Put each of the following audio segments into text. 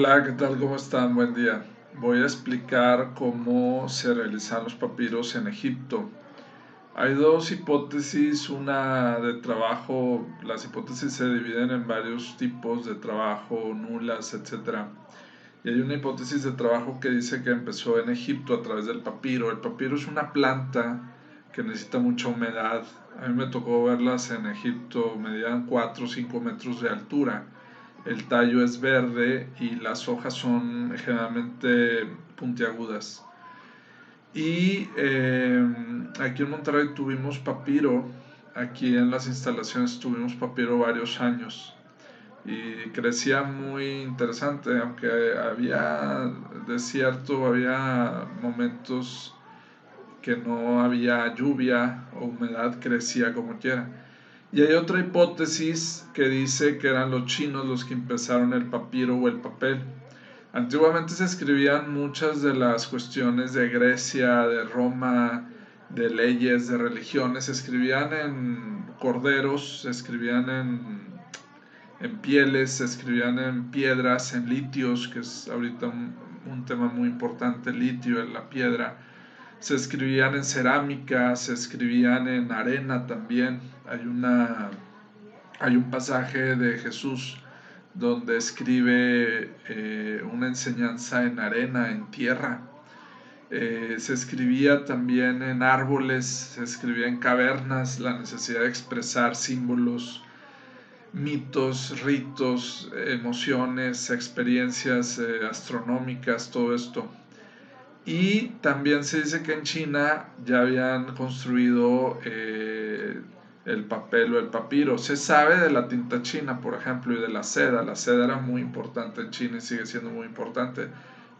Hola, ¿qué tal? ¿Cómo están? Buen día. Voy a explicar cómo se realizan los papiros en Egipto. Hay dos hipótesis, una de trabajo, las hipótesis se dividen en varios tipos de trabajo, nulas, etcétera. Y hay una hipótesis de trabajo que dice que empezó en Egipto a través del papiro. El papiro es una planta que necesita mucha humedad. A mí me tocó verlas en Egipto, medían 4 o 5 metros de altura. El tallo es verde y las hojas son generalmente puntiagudas. Y aquí en Monterrey tuvimos papiro, aquí en las instalaciones tuvimos papiro varios años y crecía muy interesante, aunque había desierto, había momentos que no había lluvia o humedad, crecía como quiera. Y hay otra hipótesis que dice que eran los chinos los que empezaron el papiro o el papel. Antiguamente se escribían muchas de las cuestiones de Grecia, de Roma, de leyes, de religiones, se escribían en corderos, se escribían en pieles, se escribían en piedras, en litios, que es ahorita un tema muy importante, el litio, en la piedra. Se escribían en cerámica, se escribían en arena también. Hay un pasaje de Jesús donde escribe una enseñanza en arena, en tierra. Se escribía también en árboles, se escribía en cavernas, la necesidad de expresar símbolos, mitos, ritos, emociones, experiencias astronómicas, todo esto. Y también se dice que en China ya habían construido el papel o el papiro. Se sabe de la tinta china, por ejemplo, y de la seda. La seda era muy importante en China y sigue siendo muy importante.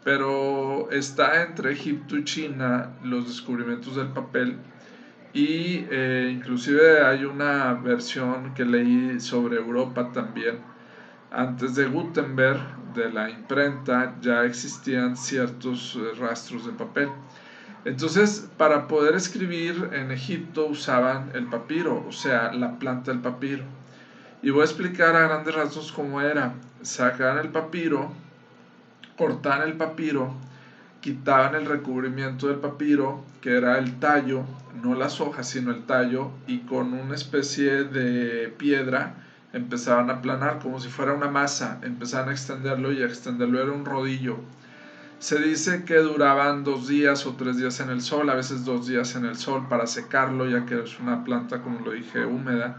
Pero está entre Egipto y China los descubrimientos del papel. Y inclusive hay una versión que leí sobre Europa también. Antes de Gutenberg, de la imprenta, ya existían ciertos rastros de papel. Entonces, para poder escribir en Egipto usaban el papiro, o sea, la planta del papiro. Y voy a explicar a grandes rasgos cómo era. Sacaban el papiro, cortaban el papiro, quitaban el recubrimiento del papiro, que era el tallo, no las hojas, sino el tallo, y con una especie de piedra empezaban a aplanar como si fuera una masa, empezaban a extenderlo y a extenderlo era un rodillo. Se dice que duraban 2 días o 3 días en el sol, a veces 2 días en el sol para secarlo, ya que es una planta, como lo dije, húmeda.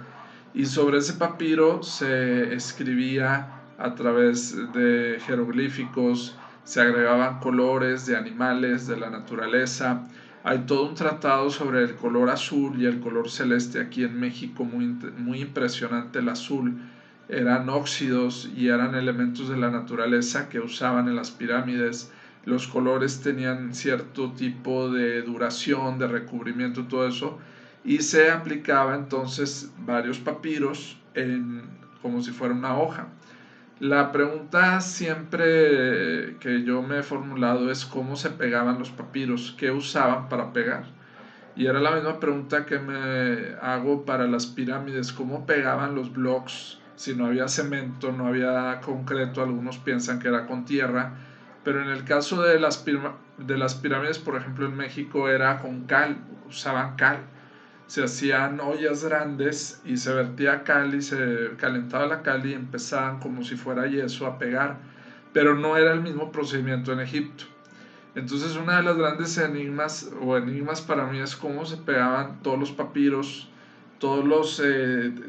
Y sobre ese papiro se escribía a través de jeroglíficos, se agregaban colores de animales, de la naturaleza. Hay todo un tratado sobre el color azul y el color celeste aquí en México, muy impresionante el azul. Eran óxidos y eran elementos de la naturaleza que usaban en las pirámides. Los colores tenían cierto tipo de duración, de recubrimiento, todo eso, y se aplicaba entonces varios papiros como si fuera una hoja. La pregunta siempre que yo me he formulado es cómo se pegaban los papiros, qué usaban para pegar. Y era la misma pregunta que me hago para las pirámides, cómo pegaban los blocks si no había cemento, no había concreto, algunos piensan que era con tierra, pero en el caso de las pirámides, por ejemplo en México, era con cal, usaban cal. Se hacían ollas grandes y se vertía cal y se calentaba la cal y empezaban como si fuera yeso a pegar, pero no era el mismo procedimiento en Egipto. Entonces una de las grandes enigmas para mí es cómo se pegaban todos los papiros, todos los,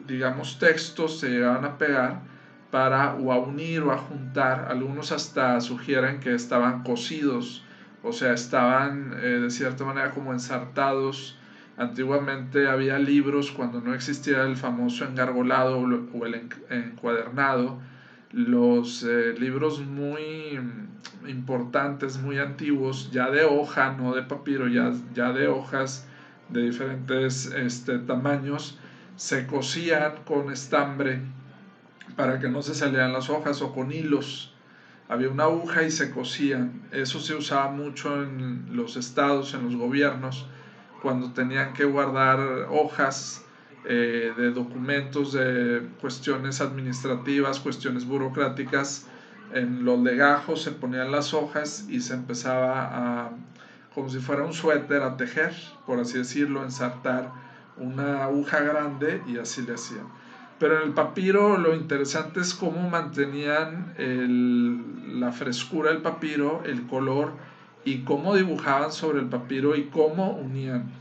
digamos, textos se llegaban a pegar para o a unir o a juntar. Algunos hasta sugieren que estaban cosidos, o sea, estaban de cierta manera como ensartados. Antiguamente había libros cuando no existía el famoso engargolado o el encuadernado, los libros muy importantes, muy antiguos, ya de hoja, no de papiro, ya de hojas de diferentes tamaños, se cosían con estambre para que no se salieran las hojas o con hilos. Había una aguja y se cosían. Eso se usaba mucho en los estados, en los gobiernos, cuando tenían que guardar hojas de documentos, de cuestiones administrativas, cuestiones burocráticas. en los legajos se ponían las hojas y se empezaba a, como si fuera un suéter, a tejer, por así decirlo, ensartar una aguja grande y así le hacían. Pero en el papiro lo interesante es cómo mantenían la frescura del papiro, el color y cómo dibujaban sobre el papiro y cómo unían.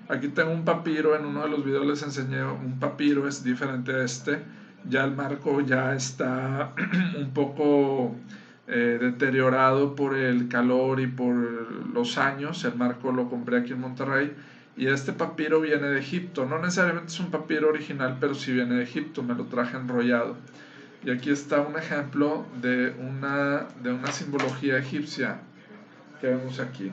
Aquí tengo un papiro, en uno de los videos les enseñé un papiro, es diferente a este. Ya el marco ya está un poco deteriorado por el calor y por los años. El marco lo compré aquí en Monterrey y este papiro viene de Egipto. No necesariamente es un papiro original, pero sí viene de Egipto. Me lo traje enrollado. Y aquí está un ejemplo de una simbología egipcia que vemos aquí.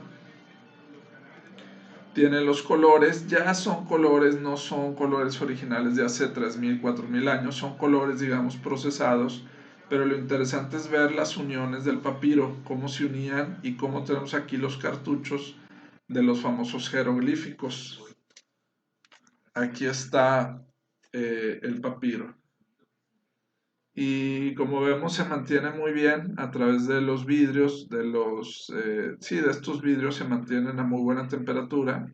Tiene los colores, ya son colores, no son colores originales de hace 3000, 4000 años, son colores, digamos, procesados, pero lo interesante es ver las uniones del papiro, cómo se unían y cómo tenemos aquí los cartuchos de los famosos jeroglíficos. Aquí está el papiro. Y como vemos se mantiene muy bien a través de los vidrios, de estos vidrios se mantienen a muy buena temperatura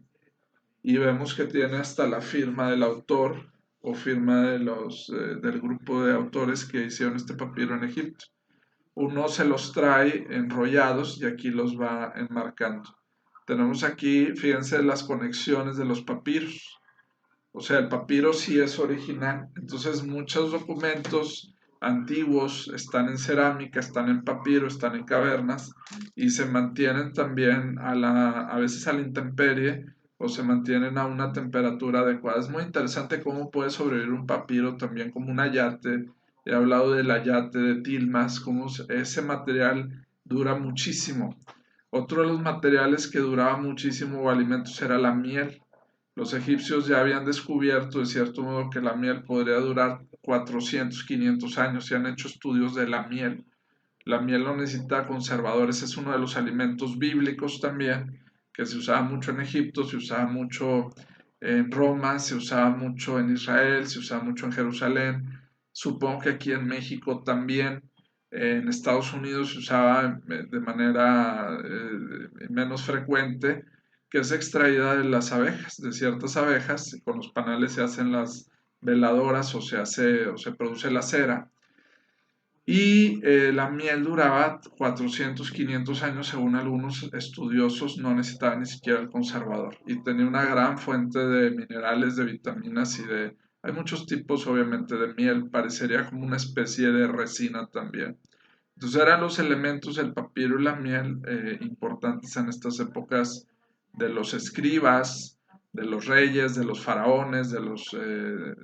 y vemos que tiene hasta la firma del autor o firma del grupo de autores que hicieron este papiro en Egipto. Uno se los trae enrollados y aquí los va enmarcando. Tenemos aquí, fíjense, las conexiones de los papiros. O sea, el papiro sí es original. Entonces, muchos documentos antiguos están en cerámica, están en papiro, están en cavernas y se mantienen también a veces a la intemperie o se mantienen a una temperatura adecuada. Es muy interesante cómo puede sobrevivir un papiro también como un ayate. He hablado del ayate de tilmas, cómo ese material dura muchísimo. Otro de los materiales que duraba muchísimo o alimentos era la miel. Los egipcios ya habían descubierto de cierto modo que la miel podría durar 400, 500 años y han hecho estudios de la miel. La miel no necesita conservadores, es uno de los alimentos bíblicos también, que se usaba mucho en Egipto, se usaba mucho en Roma, se usaba mucho en Israel, se usaba mucho en Jerusalén. Supongo que aquí en México también, en Estados Unidos se usaba de manera menos frecuente, que es extraída de las abejas, de ciertas abejas. Con los panales se hacen las veladoras o se produce la cera y la miel duraba 400, 500 años según algunos estudiosos, no necesitaba ni siquiera el conservador y tenía una gran fuente de minerales, de vitaminas Hay muchos tipos obviamente de miel, parecería como una especie de resina también. Entonces eran los elementos, el papiro y la miel, importantes en estas épocas de los escribas, de los reyes, de los faraones, de los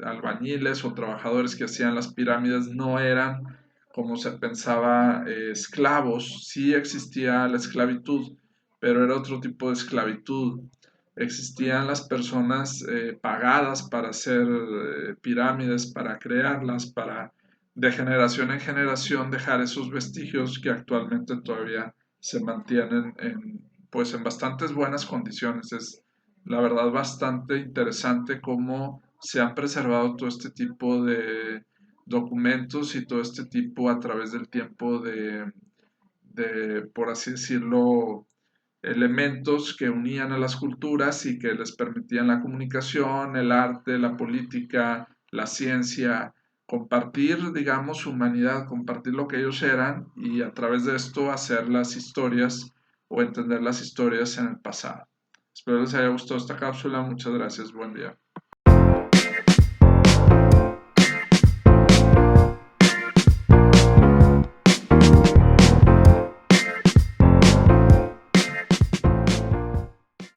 albañiles o trabajadores que hacían las pirámides. No eran, como se pensaba, esclavos. Sí existía la esclavitud, pero era otro tipo de esclavitud. Existían las personas pagadas para hacer pirámides, para crearlas, para de generación en generación dejar esos vestigios que actualmente todavía se mantienen pues en bastantes buenas condiciones. Es la verdad bastante interesante cómo se han preservado todo este tipo de documentos y todo este tipo a través del tiempo por así decirlo, elementos que unían a las culturas y que les permitían la comunicación, el arte, la política, la ciencia, compartir, digamos, su humanidad, compartir lo que ellos eran y a través de esto hacer las historias o entender las historias en el pasado. Espero les haya gustado esta cápsula. Muchas gracias. Buen día.